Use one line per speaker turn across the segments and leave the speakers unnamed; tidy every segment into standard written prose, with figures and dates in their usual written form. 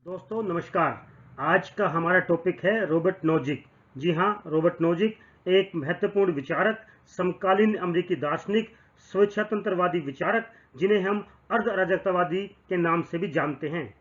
दोस्तों नमस्कार। आज का हमारा टॉपिक है रॉबर्ट नोजिक। जी हाँ, रॉबर्ट नोजिक एक महत्वपूर्ण विचारक, समकालीन अमेरिकी दार्शनिक, स्वेच्छातंत्रवादी विचारक, जिन्हें हम अर्ध अराजकतावादी के नाम से भी जानते हैं।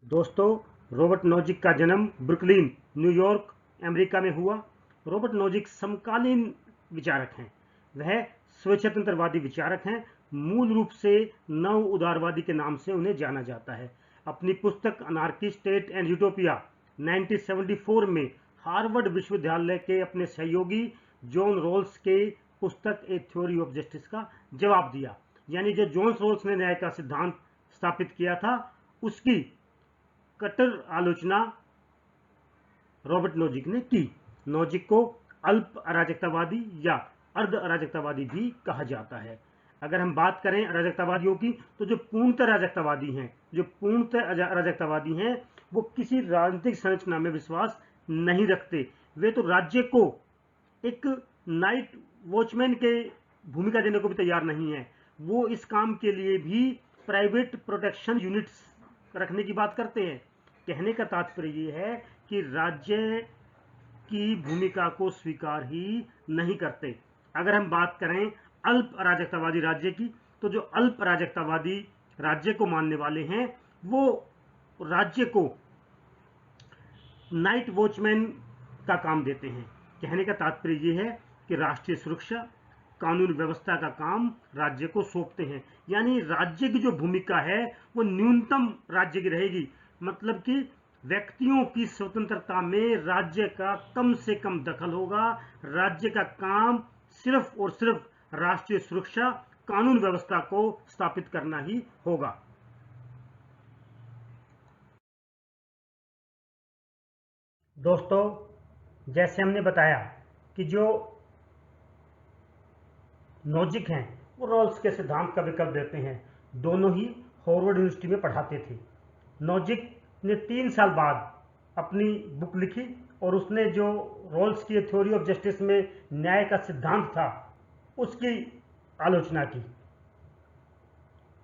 दोस्तों, रॉबर्ट नोजिक का जन्म ब्रुकलिन, न्यूयॉर्क, अमेरिका में हुआ। रॉबर्ट नोजिक समकालीन विचारक हैं। वह स्वेच्छातंत्रवादी विचारक हैं। मूल रूप से नव उदारवादी के नाम से उन्हें जाना जाता है। अपनी पुस्तक अनार्की स्टेट एंड यूटोपिया 1974 में हार्वर्ड विश्वविद्यालय के अपने सहयोगी जॉन रॉल्स के पुस्तक ए थ्योरी ऑफ जस्टिस का जवाब दिया। यानी जो जॉन रॉल्स ने न्याय का सिद्धांत स्थापित किया था, उसकी कट्टर आलोचना रॉबर्ट नोजिक ने की। नोजिक को अल्प अराजकतावादी या अर्ध अराजकतावादी भी कहा जाता है। अगर हम बात करें अराजकतावादियों की, तो जो पूर्णतः अराजकतावादी हैं, वो किसी राजनीतिक संरचना में विश्वास नहीं रखते। वे तो राज्य को एक नाइट वॉचमैन के भूमिका देने को भी तैयार नहीं है। वो इस काम के लिए भी प्राइवेट प्रोटेक्शन यूनिट्स रखने की बात करते हैं। कहने का तात्पर्य ये है कि राज्य की भूमिका को स्वीकार ही नहीं करते। अगर हम बात करें अल्प अराजकतावादी राज्य की, तो जो अल्प अराजकतावादी राज्य को मानने वाले हैं, वो राज्य को नाइट वॉचमैन का काम देते हैं। कहने का तात्पर्य यह है कि राष्ट्रीय सुरक्षा, कानून व्यवस्था का काम राज्य को सौंपते हैं। यानी राज्य की जो भूमिका है वो न्यूनतम राज्य की रहेगी। मतलब कि व्यक्तियों की स्वतंत्रता में राज्य का कम से कम दखल होगा। राज्य का काम सिर्फ और सिर्फ राष्ट्रीय सुरक्षा, कानून व्यवस्था को स्थापित करना ही होगा। दोस्तों, जैसे हमने बताया कि जो नोजिक हैं, वो रॉल्स के सिद्धांत का विकल्प देते हैं। दोनों ही हार्वर्ड यूनिवर्सिटी में पढ़ाते थे। नोजिक ने 3 साल बाद अपनी बुक लिखी और उसने जो रॉल्स की थ्योरी ऑफ जस्टिस में न्याय का सिद्धांत था, उसकी आलोचना की।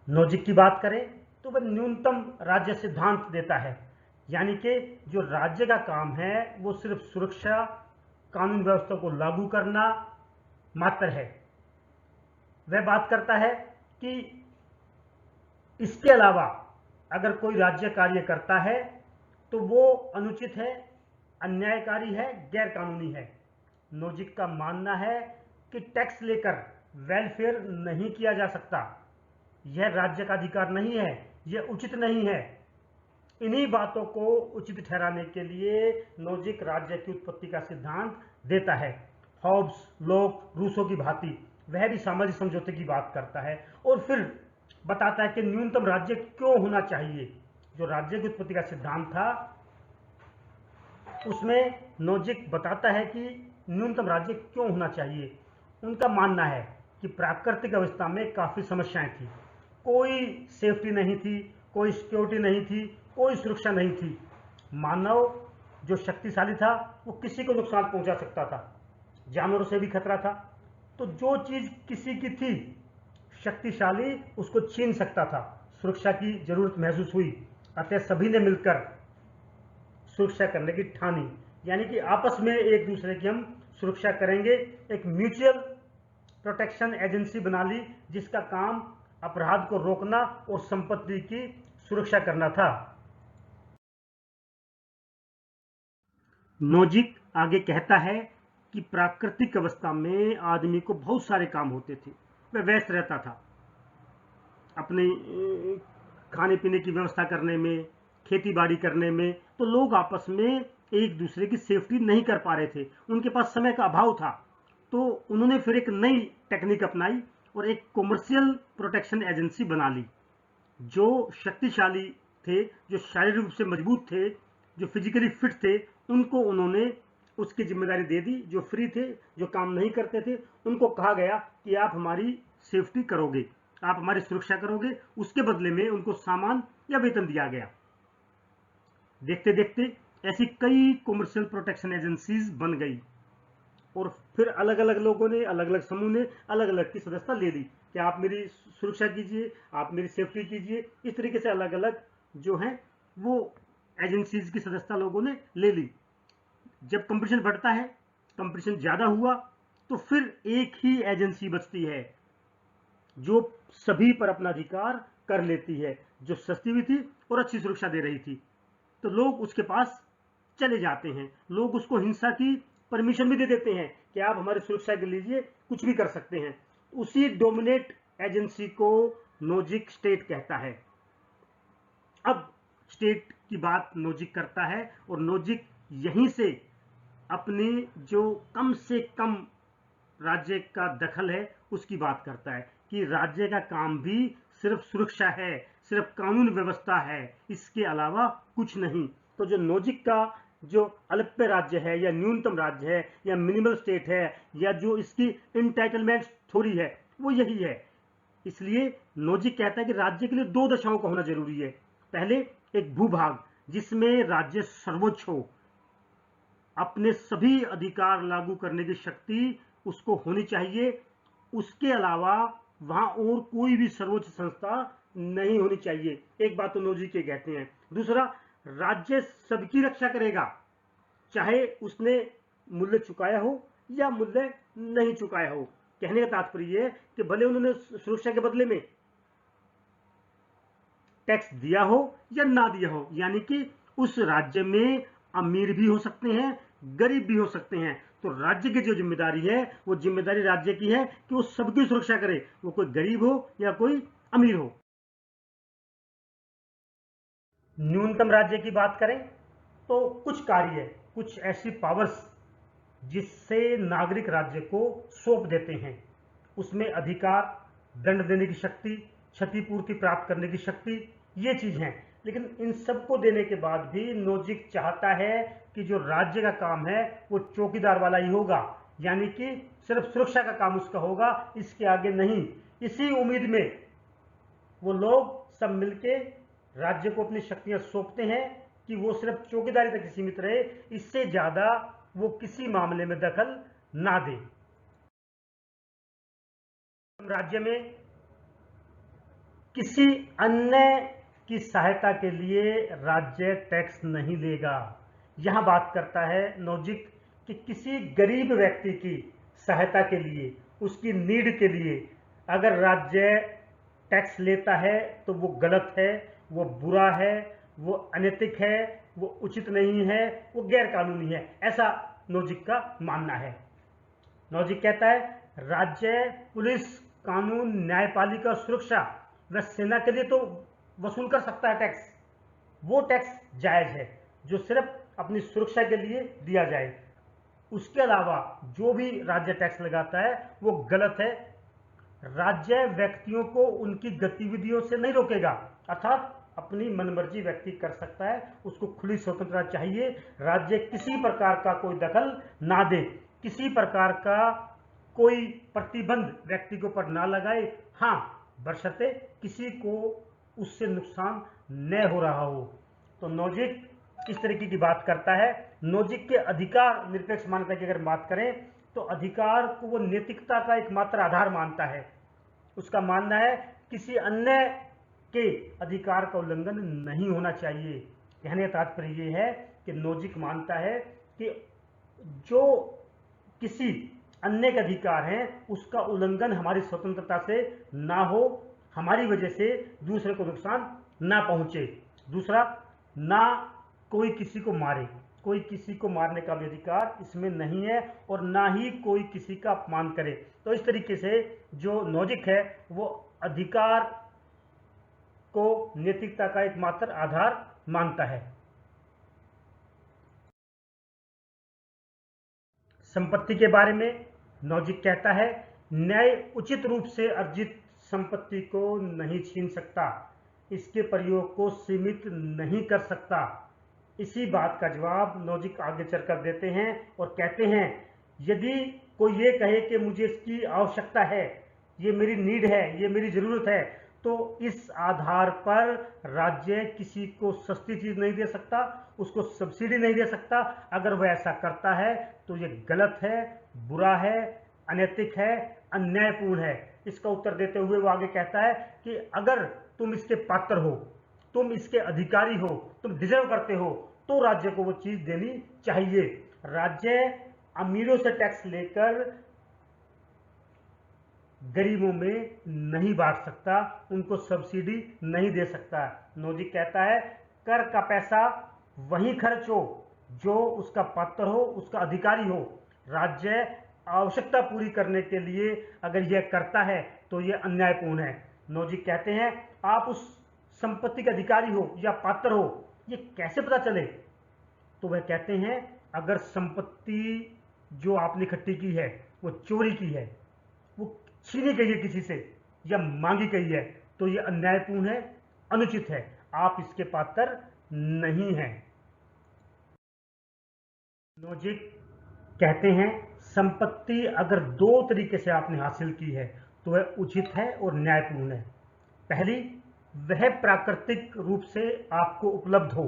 नोजिक की बात करें तो वह न्यूनतम राज्य सिद्धांत देता है। यानी कि जो राज्य का काम है वो सिर्फ सुरक्षा, कानून व्यवस्था को लागू करना मात्र है। वह बात करता है कि इसके अलावा अगर कोई राज्य कार्य करता है तो वो अनुचित है, अन्यायकारी है, गैर कानूनी है। नोजिक का मानना है कि टैक्स लेकर वेलफेयर नहीं किया जा सकता। यह राज्य का अधिकार नहीं है, यह उचित नहीं है। इन्हीं बातों को उचित ठहराने के लिए नोजिक राज्य की उत्पत्ति का सिद्धांत देता है। हॉब्स, लॉक, रूसो की भांति वह भी सामाजिक समझौते की बात करता है और फिर बताता है कि न्यूनतम राज्य क्यों होना चाहिए। जो राज्य की उत्पत्ति का सिद्धांत था, उसमें नोजिक बताता है कि न्यूनतम राज्य क्यों होना चाहिए। उनका मानना है कि प्राकृतिक अवस्था में काफ़ी समस्याएं थी। कोई सेफ्टी नहीं थी, कोई सिक्योरिटी नहीं थी, कोई सुरक्षा नहीं थी। मानव जो शक्तिशाली था वो किसी को नुकसान पहुंचा सकता था, जानवरों से भी खतरा था। तो जो चीज़ किसी की थी शक्तिशाली, उसको छीन सकता था। सुरक्षा की जरूरत महसूस हुई, अतः सभी ने मिलकर सुरक्षा करने की ठानी। यानी कि आपस में एक दूसरे की हम सुरक्षा करेंगे। एक म्यूचुअल प्रोटेक्शन एजेंसी बना ली जिसका काम अपराध को रोकना और संपत्ति की सुरक्षा करना था। नोजिक आगे कहता है कि प्राकृतिक अवस्था में आदमी को बहुत सारे काम होते थे। वह व्यस्त रहता था अपने खाने पीने की व्यवस्था करने में, खेती बाड़ी करने में। तो लोग आपस में एक दूसरे की सेफ्टी नहीं कर पा रहे थे, उनके पास समय का अभाव था। तो उन्होंने फिर एक नई टेक्निक अपनाई और एक कॉमर्शियल प्रोटेक्शन एजेंसी बना ली। जो शक्तिशाली थे, जो शारीरिक रूप से मजबूत थे, जो फिजिकली फिट थे, उनको उन्होंने उसकी जिम्मेदारी दे दी। जो फ्री थे, जो काम नहीं करते थे, उनको कहा गया कि आप हमारी सेफ्टी करोगे, आप हमारी सुरक्षा करोगे। उसके बदले में उनको सामान या वेतन दिया गया। देखते देखते ऐसी कई कॉमर्शियल प्रोटेक्शन एजेंसीज बन गई और फिर अलग अलग लोगों ने, अलग अलग समूह ने अलग अलग की सदस्यता ले ली। कि आप मेरी सुरक्षा कीजिए, आप मेरी सेफ्टी कीजिए। इस तरीके से अलग अलग जो है वो एजेंसीज की सदस्यता लोगों ने ले ली। जब कंपटीशन बढ़ता है, कंपटीशन ज़्यादा हुआ, तो फिर एक ही एजेंसी बचती है जो सभी पर अपना अधिकार कर लेती है, जो सस्ती भी थी और अच्छी सुरक्षा दे रही थी। तो लोग उसके पास चले जाते हैं, लोग उसको हिंसा की परमिशन भी दे देते हैं कि आप हमारी सुरक्षा के लिए कुछ भी कर सकते हैं। उसी डोमिनेट एजेंसी को नोजिक स्टेट कहता है। अब स्टेट की बात नोजिक करता है और नोजिक यहीं से अपनी जो कम से कम राज्य का दखल है उसकी बात करता है कि राज्य का काम भी सिर्फ सुरक्षा है, सिर्फ कानून व्यवस्था है, इसके अलावा कुछ नहीं। तो जो नोजिक का जो अल्प राज्य है या न्यूनतम राज्य है या मिनिमल स्टेट है या जो इसकी इंटाइटलमेंट थ्योरी है वो यही है। इसलिए नोजिक कहता है कि राज्य के लिए दो दशाओं का होना जरूरी है। पहले एक भूभाग जिसमें राज्य सर्वोच्च हो, अपने सभी अधिकार लागू करने की शक्ति उसको होनी चाहिए। उसके अलावा वहां और कोई भी सर्वोच्च संस्था नहीं होनी चाहिए। एक बात तो नोजिक के कहते हैं। दूसरा, राज्य सबकी रक्षा करेगा, चाहे उसने मूल्य चुकाया हो या मूल्य नहीं चुकाया हो। कहने का तात्पर्य है कि भले उन्होंने सुरक्षा के बदले में टैक्स दिया हो या ना दिया हो, यानी कि उस राज्य में अमीर भी हो सकते हैं, गरीब भी हो सकते हैं। तो राज्य की जो जिम्मेदारी है वो जिम्मेदारी राज्य की है कि वो सबकी सुरक्षा करे, वो कोई गरीब हो या कोई अमीर हो। न्यूनतम राज्य की बात करें तो कुछ कार्य, कुछ ऐसी पावर्स जिससे नागरिक राज्य को सौंप देते हैं। उसमें अधिकार, दंड देने की शक्ति, क्षतिपूर्ति प्राप्त करने की शक्ति, ये चीज है। लेकिन इन सबको देने के बाद भी नोजिक चाहता है कि जो राज्य का काम है वो चौकीदार वाला ही होगा, यानी कि सिर्फ सुरक्षा का काम उसका होगा, इसके आगे नहीं। इसी उम्मीद में वो लोग सब मिलके राज्य को अपनी शक्तियां सौंपते हैं कि वो सिर्फ चौकीदारी तक सीमित रहे, इससे ज्यादा वो किसी मामले में दखल ना दे। राज्य में किसी अन्य की सहायता के लिए राज्य टैक्स नहीं लेगा। यहां बात करता है नोजिक कि किसी गरीब व्यक्ति की सहायता के लिए, उसकी नीड के लिए अगर राज्य टैक्स लेता है तो वो गलत है, वो बुरा है, वो अनैतिक है, वो उचित नहीं है, वो गैर कानूनी है, ऐसा नोजिक का मानना है। नोजिक कहता है राज्य पुलिस, कानून, न्यायपालिका, सुरक्षा व सेना के लिए तो वसूल कर सकता है टैक्स। वो टैक्स जायज है जो सिर्फ अपनी सुरक्षा के लिए दिया जाए। उसके अलावा जो भी राज्य टैक्स लगाता है वो गलत है। राज्य व्यक्तियों को उनकी गतिविधियों से नहीं रोकेगा, अर्थात अपनी मनमर्जी व्यक्ति कर सकता है, उसको खुली स्वतंत्रता चाहिए। राज्य किसी प्रकार का कोई दखल ना दे, किसी प्रकार का कोई प्रतिबंध व्यक्ति के ऊपर ना लगाए। हाँ, बशर्ते किसी को उससे नुकसान न हो रहा हो। तो नोजिक इस तरीके की बात करता है। नोजिक के अधिकार निरपेक्ष मान्यता की अगर बात करें तो अधिकार को वो नैतिकता का एकमात्र आधार मानता है। उसका मानना है किसी अन्य के अधिकार का उल्लंघन नहीं होना चाहिए। कहने का तात्पर्य यह है कि नोजिक मानता है कि जो किसी अन्य के अधिकार हैं उसका उल्लंघन हमारी स्वतंत्रता से ना हो, हमारी वजह से दूसरे को नुकसान ना पहुंचे। दूसरा, ना कोई किसी को मारे, कोई किसी को मारने का भी अधिकार इसमें नहीं है और ना ही कोई किसी का अपमान करे। तो इस तरीके से जो नोजिक है वो अधिकार को नैतिकता का एकमात्र आधार मानता है। संपत्ति के बारे में नोजिक कहता है न्याय उचित रूप से अर्जित संपत्ति को नहीं छीन सकता, इसके प्रयोग को सीमित नहीं कर सकता। इसी बात का जवाब नोजिक आगे चलकर देते हैं और कहते हैं यदि कोई ये कहे कि मुझे इसकी आवश्यकता है, ये मेरी नीड है, ये मेरी जरूरत है, तो इस आधार पर राज्य किसी को सस्ती चीज नहीं दे सकता, उसको सब्सिडी नहीं दे सकता। अगर वह ऐसा करता है तो ये गलत है, बुरा है, अनैतिक है, अन्यायपूर्ण है। इसका उत्तर देते हुए वो आगे कहता है कि अगर तुम इसके पात्र हो, तुम इसके अधिकारी हो, तुम डिजर्व करते हो, तो राज्य को वो चीज देनी चाहिए। राज्य अमीरों से टैक्स लेकर गरीबों में नहीं बांट सकता, उनको सब्सिडी नहीं दे सकता। नोजिक कहता है कर का पैसा वहीं खर्च हो जो उसका पात्र हो, उसका अधिकारी हो। राज्य आवश्यकता पूरी करने के लिए अगर यह करता है तो यह अन्यायपूर्ण है। नोजिक कहते हैं आप उस संपत्ति के अधिकारी हो या पात्र हो, ये कैसे पता चले? तो वह कहते हैं अगर संपत्ति जो आपने इकट्ठी की है वो चोरी की है, वो छीनी गई है किसी से या मांगी गई है, तो यह अन्यायपूर्ण है, अनुचित है, आप इसके पात्र नहीं हैं। नोजिक कहते हैं संपत्ति अगर दो तरीके से आपने हासिल की है तो वह उचित है और न्यायपूर्ण है। पहली, वह प्राकृतिक रूप से आपको उपलब्ध हो,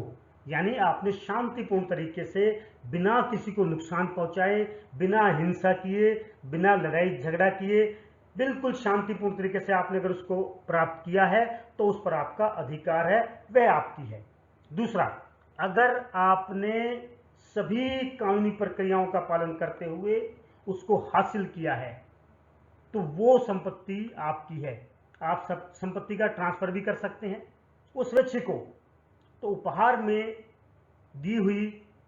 यानी आपने शांतिपूर्ण तरीके से बिना किसी को नुकसान पहुंचाए, बिना हिंसा किए, बिना लड़ाई झगड़ा किए, बिल्कुल शांतिपूर्ण तरीके से आपने अगर उसको प्राप्त किया है तो उस पर आपका अधिकार है, वह आपकी है। दूसरा, अगर आपने सभी कानूनी प्रक्रियाओं का पालन करते हुए उसको हासिल किया है तो वो संपत्ति आपकी है। आप सब संपत्ति का ट्रांसफर भी कर सकते हैं उस स्वैच्छिक को। तो उपहार में दी हुई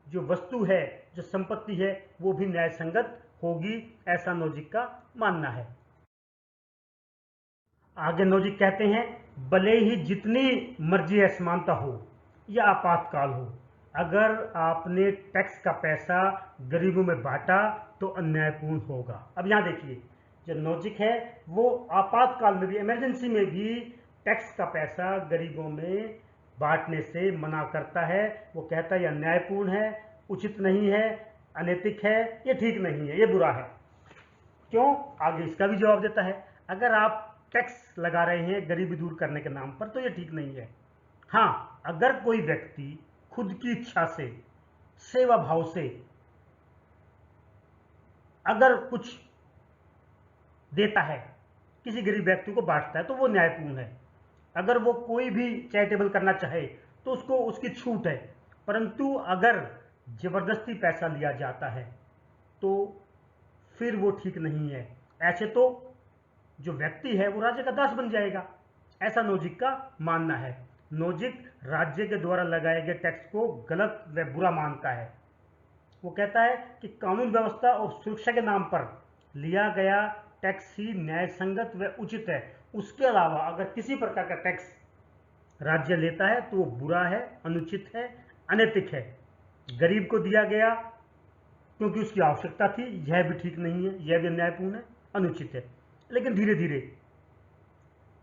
जो वस्तु है, जो संपत्ति है, वो भी न्याय संगत होगी, ऐसा नोजिक का मानना है। आगे नोजिक कहते हैं भले ही जितनी मर्जी असमानता हो या आपातकाल हो, अगर आपने टैक्स का पैसा गरीबों में बांटा तो अन्यायपूर्ण होगा। अब यहां देखिए, जो नोजिक है वो आपातकाल में भी, इमरजेंसी में भी टैक्स का पैसा गरीबों में बांटने से मना करता है। वो कहता है यह अन्यायपूर्ण है, उचित नहीं है, अनैतिक है, ये ठीक नहीं है, ये बुरा है। क्यों? आगे इसका भी जवाब देता है अगर आप टैक्स लगा रहे हैं गरीबी दूर करने के नाम पर तो ये ठीक नहीं है। हाँ, अगर कोई व्यक्ति खुद की इच्छा से, सेवा भाव से अगर कुछ देता है, किसी गरीब व्यक्ति को बांटता है, तो वो न्यायपूर्ण है। अगर वो कोई भी चैरिटेबल करना चाहे तो उसको उसकी छूट है। परंतु अगर जबरदस्ती पैसा लिया जाता है तो फिर वो ठीक नहीं है। ऐसे तो जो व्यक्ति है वो राज्य का दास बन जाएगा, ऐसा नोजिक का मानना है। नोजिक राज्य के द्वारा लगाए गए टैक्स को गलत व बुरा मानता है। वो कहता है कि कानून व्यवस्था और सुरक्षा के नाम पर लिया गया टैक्स ही न्याय संगत व उचित है। उसके अलावा अगर किसी प्रकार का टैक्स राज्य लेता है तो वो बुरा है, अनुचित है, अनैतिक है। गरीब को दिया गया क्योंकि उसकी आवश्यकता थी, यह भी ठीक नहीं है, यह भी अन्यायपूर्ण है, अनुचित है। लेकिन धीरे धीरे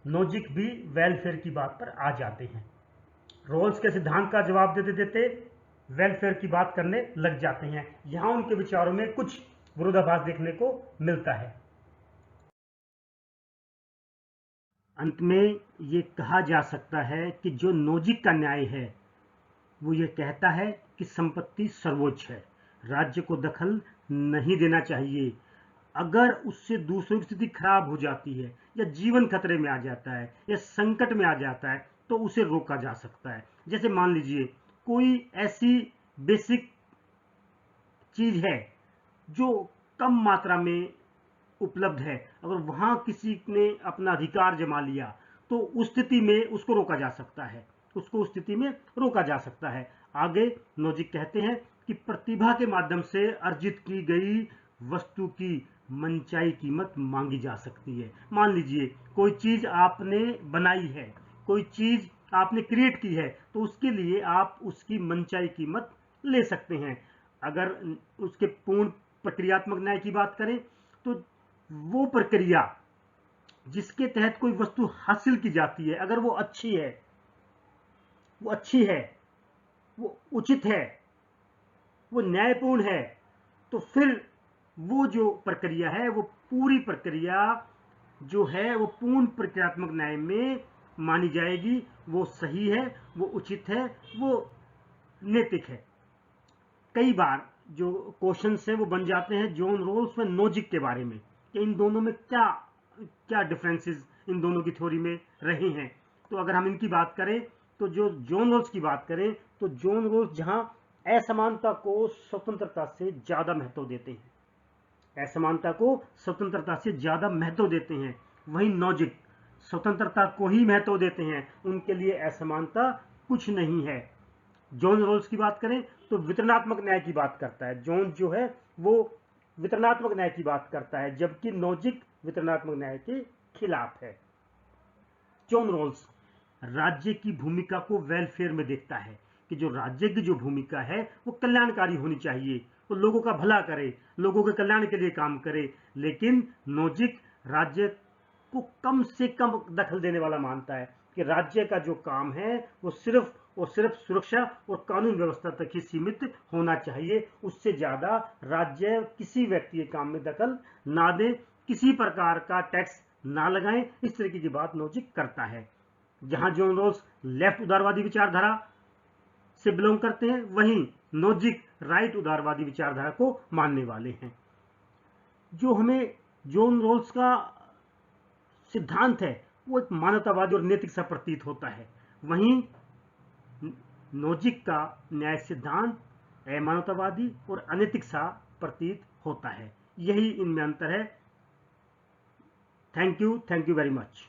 नोजिक भी वेलफेयर की बात पर आ जाते हैं। रोल्स के सिद्धांत का जवाब देते देते वेलफेयर की बात करने लग जाते हैं। यहां उनके विचारों में कुछ विरोधाभास देखने को मिलता है। अंत में ये कहा जा सकता है कि जो नोजिक का न्याय है वो ये कहता है कि संपत्ति सर्वोच्च है, राज्य को दखल नहीं देना चाहिए। अगर उससे दूसरों की स्थिति खराब हो जाती है या जीवन खतरे में आ जाता है या संकट में आ जाता है तो उसे रोका जा सकता है। जैसे मान लीजिए कोई ऐसी बेसिक चीज है जो कम मात्रा में उपलब्ध है, अगर वहां किसी ने अपना अधिकार जमा लिया तो उस स्थिति में उसको रोका जा सकता है, उसको उस स्थिति में रोका जा सकता है। आगे नोजिक कहते हैं कि प्रतिभा के माध्यम से अर्जित की गई वस्तु की मनचाही कीमत मांगी जा सकती है। मान लीजिए कोई चीज आपने बनाई है, कोई चीज आपने क्रिएट की है, तो उसके लिए आप उसकी मनचाही कीमत ले सकते हैं। अगर उसके पूर्ण प्रक्रियात्मक न्याय की बात करें तो वो प्रक्रिया जिसके तहत कोई वस्तु हासिल की जाती है, अगर वो अच्छी है, वो अच्छी है, वो उचित है, वो न्यायपूर्ण है, तो फिर वो जो प्रक्रिया है, वो पूरी प्रक्रिया जो है वो पूर्ण प्रक्रियात्मक न्याय में मानी जाएगी। वो सही है, वो उचित है, वो नैतिक है। कई बार जो क्वेश्चंस हैं वो बन जाते हैं जॉन रोल्स व नोजिक के बारे में कि इन दोनों में क्या क्या डिफरेंसेस इन दोनों की थ्योरी में रहे हैं। तो अगर हम इनकी बात करें तो जो जॉन रॉल्स की बात करें तो जॉन रॉल्स जहां असमानता को स्वतंत्रता से ज्यादा महत्व देते हैं, असमानता को स्वतंत्रता से ज्यादा महत्व देते हैं, वहीं नॉजिक स्वतंत्रता को ही महत्व देते हैं, उनके लिए असमानता कुछ नहीं है। जॉन रॉल्स की बात करें तो वितरणात्मक न्याय की बात करता है, जॉन जो है वो वितरणात्मक न्याय की बात करता है, जबकि नॉजिक वितरणात्मक न्याय के खिलाफ है। जॉन रॉल्स राज्य की भूमिका को वेलफेयर में देखता है कि जो राज्य की जो भूमिका है वो कल्याणकारी होनी चाहिए, वो लोगों का भला करे, लोगों के कल्याण के लिए काम करे। लेकिन नॉजिक राज्य को कम से कम दखल देने वाला मानता है कि राज्य का जो काम है वो सिर्फ और सिर्फ सुरक्षा और कानून व्यवस्था तक ही सीमित होना चाहिए, उससे ज्यादा राज्य किसी व्यक्ति के काम में दखल ना दे, किसी प्रकार का टैक्स ना लगाएं, इस तरीके की बात नॉजिक करता है। जहां जॉन रॉल्स लेफ्ट उदारवादी विचारधारा से बिलोंग करते हैं, वहीं नॉजिक राइट उदारवादी विचारधारा को मानने वाले हैं। जो हमें जॉन रॉल्स का सिद्धांत है वो एक मानवतावादी और नैतिक सा प्रतीत होता है, वहीं नॉजिक का न्याय सिद्धांत अमानवतावादी और अनैतिक सा प्रतीत होता है। यही इनमें अंतर है। Thank you very much.